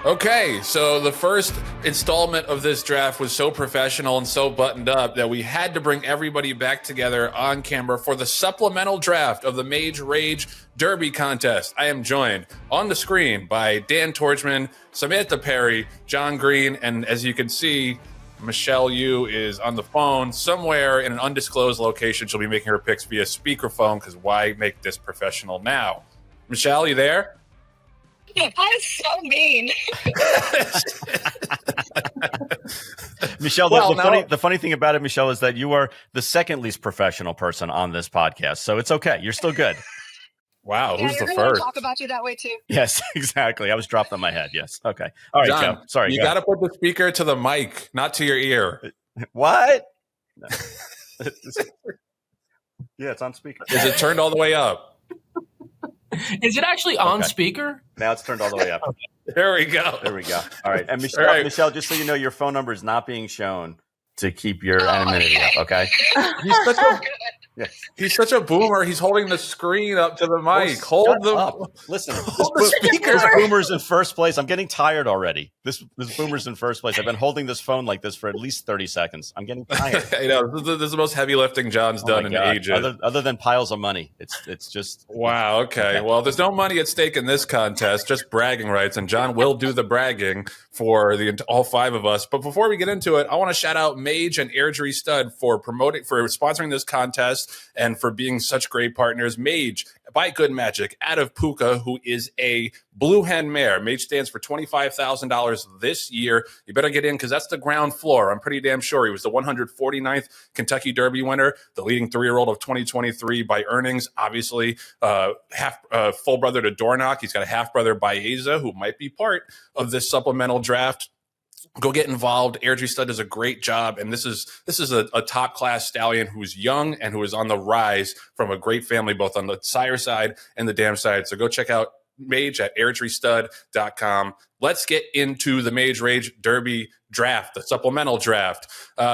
Okay, so the first installment of this draft was so professional and so buttoned up that we had to bring everybody back together on camera for the supplemental draft of the Mage Rage Derby contest. I am joined on the screen by Dan Tordjman, Samantha Perry, Jon Green, and as you can see, Michelle Yu is on the phone somewhere in an undisclosed location. She'll be making her picks via speakerphone because why make this professional now? Michelle, you there? I'm so mean. Michelle, the funny thing about it, Michelle, is that you are the second least professional person on this podcast. So it's okay. You're still good. Wow, yeah, who's the you're first? Talk about you that way too. Yes, exactly. I was dropped on my head. Yes. Okay. All right, John, Joe. Sorry. You got to put the speaker to the mic, not to your ear. What? Yeah, it's on speaker. Is it turned all the way up? Is it actually on speaker? Now it's turned all the way up. There we go. There we go. All right. And Michelle, Michelle, just so you know, your phone number is not being shown to keep your anonymity up, okay? He's such a boomer. He's holding the screen up to the mic. Hold the Listen, speaker. This boomer's in first place. I'm getting tired already. This boomer's in first place. I've been holding this phone like this for at least 30 seconds. I'm getting tired. I know. This is the most heavy lifting John's done in ages. Other than piles of money. It's just wow. Okay. Well, there's no money at stake in this contest, just bragging rights, and John will do the bragging for all five of us. But before we get into it, I want to shout out Mage and Airdrie Stud for sponsoring this contest and for being such great partners. Mage by Good Magic out of Puka, who is a blue hen mare. Mage stands for $25,000 this year. You better get in because that's the ground floor. I'm pretty damn sure he was the 149th Kentucky Derby winner, the leading 3-year-old of 2023 by earnings. Obviously, full brother to Dornoch. He's got a half brother Baeza, who might be part of this supplemental draft. Go get involved. Airdrie Stud does a great job, and this is a top class stallion who's young and who is on the rise from a great family, both on the sire side and the dam side. So go check out Mage at airdriestud.com. Let's get into the Mage Rage Derby draft, the supplemental draft.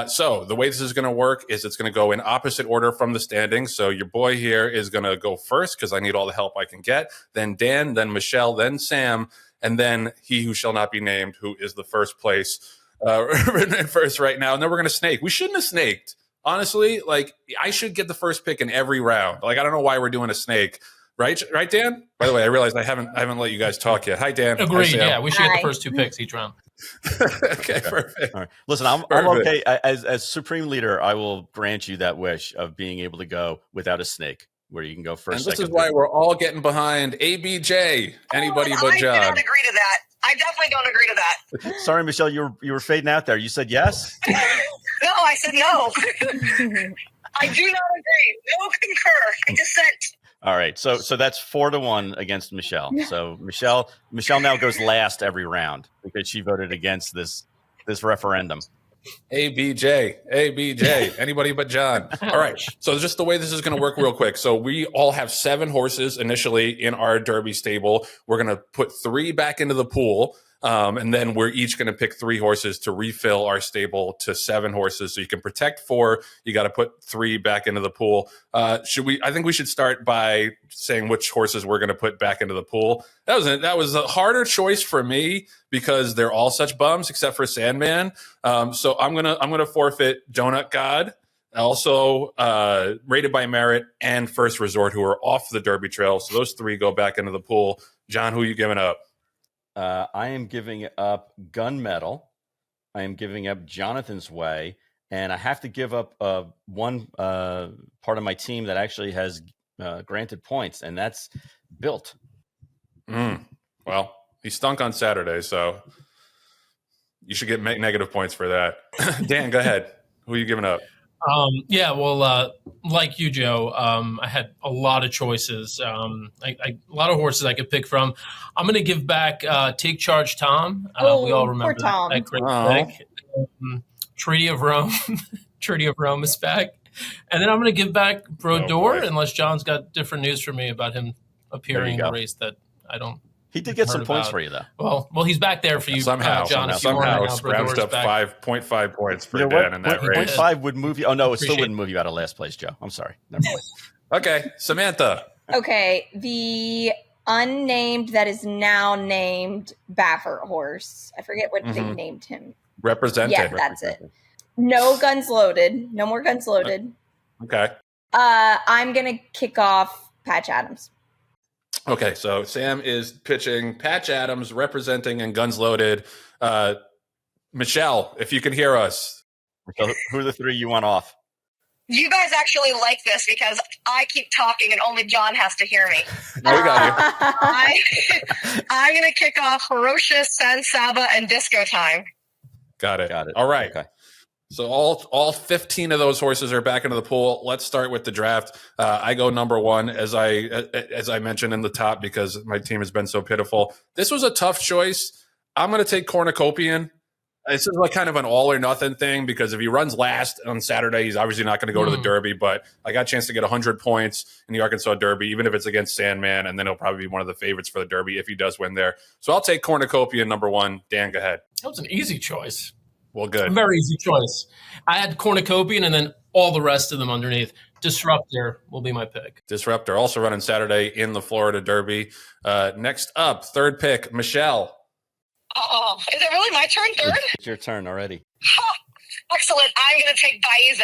So the way this is going to work is it's going to go in opposite order from the standings. So your boy here is going to go first because I need all the help I can get. Then Dan, then Michelle, then Sam, and then he who shall not be named, who is the first place first right now. And then we're going to snake. We shouldn't have snaked. Honestly, like I should get the first pick in every round. Like I don't know why we're doing a snake. Right, Dan? By the way, I realized I haven't let you guys talk yet. Hi, Dan. Agreed. Yeah, we should get the first two picks each round. Okay, perfect. All right. Listen, I'm okay. As supreme leader, I will grant you that wish of being able to go without a snake, where you can go first. And this is why we're all getting behind ABJ. Anybody but John. I don't agree to that. I definitely don't agree to that. Sorry, Michelle, you were fading out there. You said yes? No, I said no. I do not agree. No concur. I dissent. All right, so that's 4-1 against Michelle. So Michelle now goes last every round because she voted against this referendum. ABJ, anybody but John. All right, so just the way this is going to work real quick. So we all have 7 horses initially in our Derby stable. We're going to put 3 back into the pool. And then we're each going to pick 3 horses to refill our stable to 7 horses. So you can protect 4. You got to put 3 back into the pool. I think we should start by saying which horses we're going to put back into the pool. That was a harder choice for me because they're all such bums except for Sandman. So I'm gonna forfeit Donut God. Also, Rated by Merit and First Resort, who are off the Derby trail. So those 3 go back into the pool. John, who are you giving up? I am giving up Gunmetal. I am giving up Jonathan's Way. And I have to give up one part of my team that actually has granted points, and that's Built. Well, he stunk on Saturday, so you should get negative points for that. Dan, go ahead. Who are you giving up? Like you, Joe, I had a lot of choices, a lot of horses I could pick from. I'm going to give back Take Charge Tom. We all remember that great pick. Treaty of Rome. Treaty of Rome is back. And then I'm going to give back Brodeur, unless John's got different news for me about him appearing in a race that I don't. He did get some points for you, though. Well, he's back there for you, John. Somehow scrounged up 5.5 points for Dan in that race. 0.5 would move you. Oh, no, it still wouldn't move you out of last place, Joe. I'm sorry. Never mind. Okay, Samantha. Okay, the unnamed that is now named Baffert horse. I forget what they named him. Represented. Yeah, that's it. No guns loaded. No more guns loaded. Okay. I'm going to kick off Patch Adams. Okay, so Sam is pitching Patch Adams, representing and guns loaded. Michelle, if you can hear us. So who are the three you want off? You guys actually like this because I keep talking and only John has to hear me. No, we got you. I'm going to kick off Ferocious, San Saba, and Disco Time. Got it. Got it. All right. Okay. So all 15 of those horses are back into the pool. Let's start with the draft. I go number one, as I mentioned in the top, because my team has been so pitiful. This was a tough choice. I'm going to take Cornucopian. This is like kind of an all or nothing thing, because if he runs last on Saturday, he's obviously not going to go to the Derby. But I got a chance to get 100 points in the Arkansas Derby, even if it's against Sandman, and then he'll probably be one of the favorites for the Derby if he does win there. So I'll take Cornucopian number one. Dan, go ahead. That was an easy choice. Well, good. A very easy choice. I had Cornucopian and then all the rest of them underneath. Disruptor will be my pick. Disruptor also running Saturday in the Florida Derby. Next up, third pick, Michelle. Oh, is it really my turn, third? It's your turn already. Oh, excellent. I'm going to take Baeza.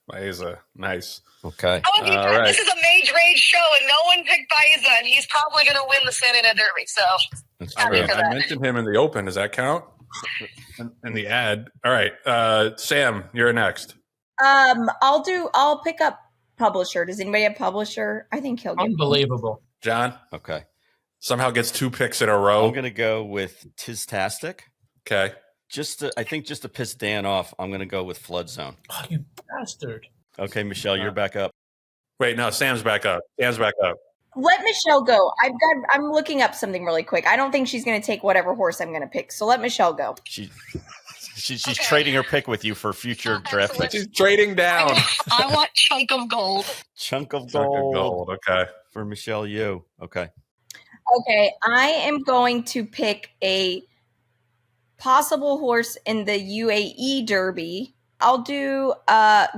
Baeza, nice. Okay. Oh, All right. This is a Mage Rage show, and no one picked Baeza, and he's probably going to win the Santa Ana Derby. So That's happy true. for that. I mentioned him in the open. Does that count? In the ad. All right. Sam, you're next. I'll pick up Publisher. Does anybody have Publisher? I think he'll get Unbelievable. John Okay. somehow gets 2 picks in a row. I'm going to go with Tistastic. Okay. I think just to piss Dan off, I'm going to go with Flood Zone. Oh, you bastard. Okay, Michelle, you're back up. Wait, no, Sam's back up. Sam's back up. Let Michelle go. I'm looking up something really quick. I don't think she's going to take whatever horse I'm going to pick. So let Michelle go. She's trading her pick with you for future draft picks. She's trading down. I want Chunk of Gold. Chunk of Chunk of gold gold. Okay. for Michelle Yu. Okay. Okay, I am going to pick a possible horse in the UAE Derby. I'll do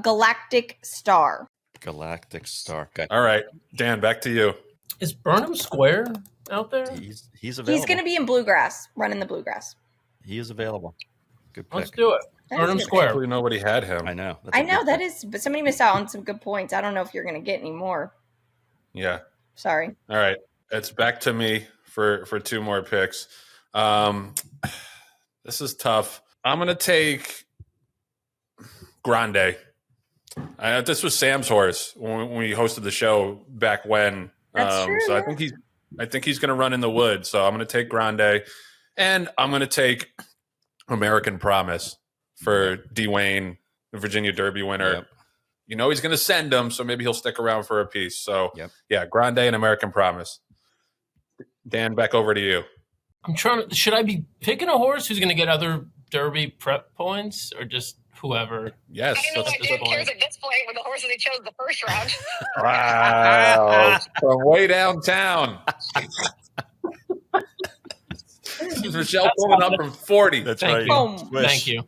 Galactic Star. Galactic Star. Okay. All right. Dan, back to you. Is Burnham Square out there? He's available. He's going to be in Bluegrass, running the Bluegrass. He is available. Good pick. Let's do it. That Burnham is good. Square. Hopefully nobody had him. I know. I know that is, but somebody missed out on some good points. I don't know if you're going to get any more. Yeah. Sorry. All right. It's back to me for 2 more picks. This is tough. I'm going to take Grande. This was Sam's horse when we hosted the show back when. That's true, so yeah. I think he's going to run in the wood. So I'm going to take Grande, and I'm going to take American Promise for Dwayne, the Virginia Derby winner. Yep. You know he's going to send him, so maybe he'll stick around for a piece. So Yep. Grande and American Promise. Dan, back over to you. I'm trying to. Should I be picking a horse who's going to get other Derby prep points, or just whoever? Yes. I know that's- what Dan cares at this point with the horses he chose the first round. Wow. From way downtown. Michelle pulling up from 40. That's Thank right. you. Boom. Swish. Thank you.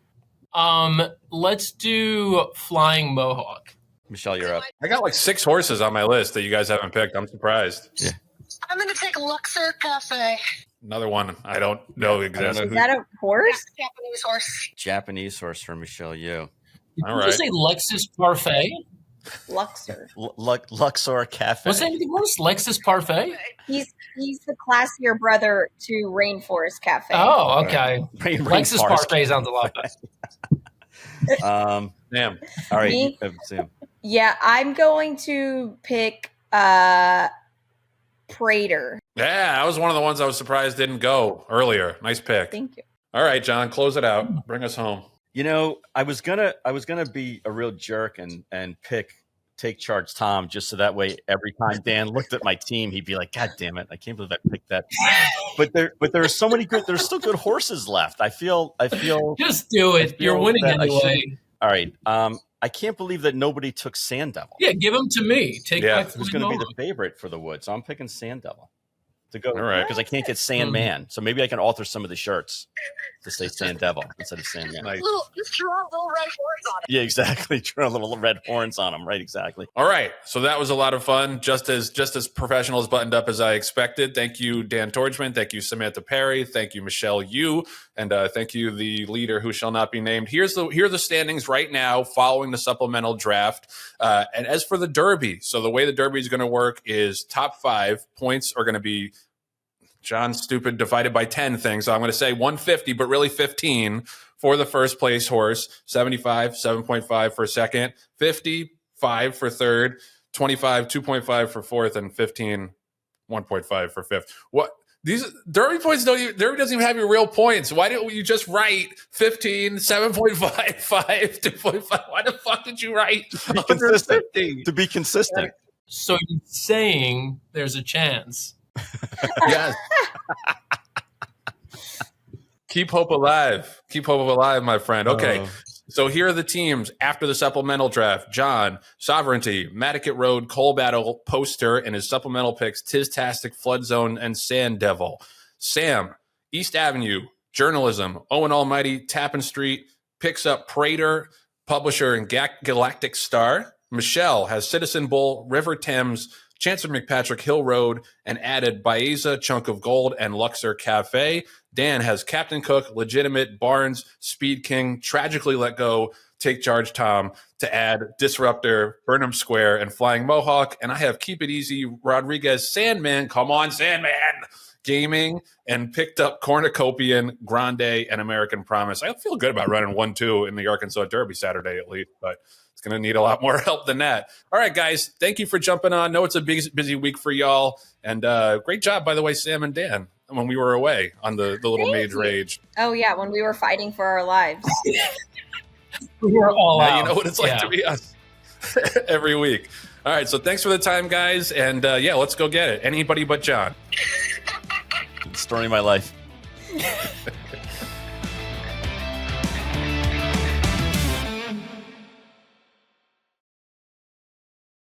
Let's do Flying Mohawk. Michelle, you're up. I got like 6 horses on my list that you guys haven't picked. I'm surprised. Yeah. I'm going to take Luxor Cafe. Another one I don't know exists. Is that a horse? Japanese horse. Japanese horse for Michelle Yu. Did All you right. just say Lexus Parfait? Luxor. Luxor Cafe. What's the name of the horse? Lexus Parfait? He's the classier brother to Rainforest Cafe. Oh, okay. Lexus Rainforest. Parfait sounds a lot better. Damn. All right. Me? Sam. Yeah, I'm going to pick Prater. Yeah, that was one of the ones I was surprised didn't go earlier. Nice pick. Thank you. All right, John, close it out. Bring us home. You know, I was gonna be a real jerk and take charge Tom, just so that way every time Dan looked at my team, he'd be like, "God damn it, I can't believe I picked that." But there are so many good. There's still good horses left. I feel. Just do it. You're winning that I anyway. All right. I can't believe that nobody took Sand Devil. Yeah, give them to me. Take Yeah. my Who's going to be the favorite for the Woods? So I'm picking Sand Devil. to go because I can't get Sandman. So maybe I can alter some of the shirts to say Sand Devil instead of Sandman. Nice. Just draw little red horns on it. Yeah, exactly. Draw little red horns on them. Right, exactly. All right. So that was a lot of fun. Just as professional, as buttoned up as I expected. Thank you, Dan Tordjman. Thank you, Samantha Perry. Thank you, Michelle Yu. And thank you, the leader who shall not be named. Here are the standings right now following the supplemental draft. And as for the Derby, so the way the Derby is going to work is top 5 points are going to be John's stupid divided by 10 thing. So I'm going to say 150, but really 15 for the first place horse, 75, 7.5 for second, 50, 5 for third, 25, 2.5 for fourth, and 15, 1.5 for fifth. What? These Derby points Derby doesn't even have your real points. Why didn't you just write 15, 7.5, 5, 2.5? Why the fuck did you write 150? To be consistent. So you're saying there's a chance. Yes. Keep hope alive. Keep hope alive, my friend. Okay. So here are the teams after the supplemental draft. John, Sovereignty, Matticat Road, Coal Battle, Poster, and his supplemental picks, Tistastic, Flood Zone, and Sand Devil. Sam, East Avenue, Journalism, Owen Almighty, Tappan Street, picks up Prater, Publisher, and Galactic Star. Michelle has Citizen Bull, River Thames, Chancellor McPatrick, Hill Road, and added Baeza, Chunk of Gold, and Luxor Cafe. Dan has Captain Cook, Legitimate, Barnes, Speed King, Tragically Let Go, Take Charge Tom, to add Disruptor, Burnham Square, and Flying Mohawk. And I have Keep It Easy, Rodriguez, Sandman, come on, Sandman, Gaming, and picked up Cornucopian, Grande, and American Promise. I feel good about running 1-2 in the Arkansas Derby Saturday at least, but it's going to need a lot more help than that. All right, guys, thank you for jumping on. Know it's a busy week for y'all. And great job, by the way, Sam and Dan, when we were away on the little Mage Rage. Oh, yeah, when we were fighting for our lives. We were all out. You know what it's like to be us every week. All right, so thanks for the time, guys. And, let's go get it. Anybody but John. Story of my life.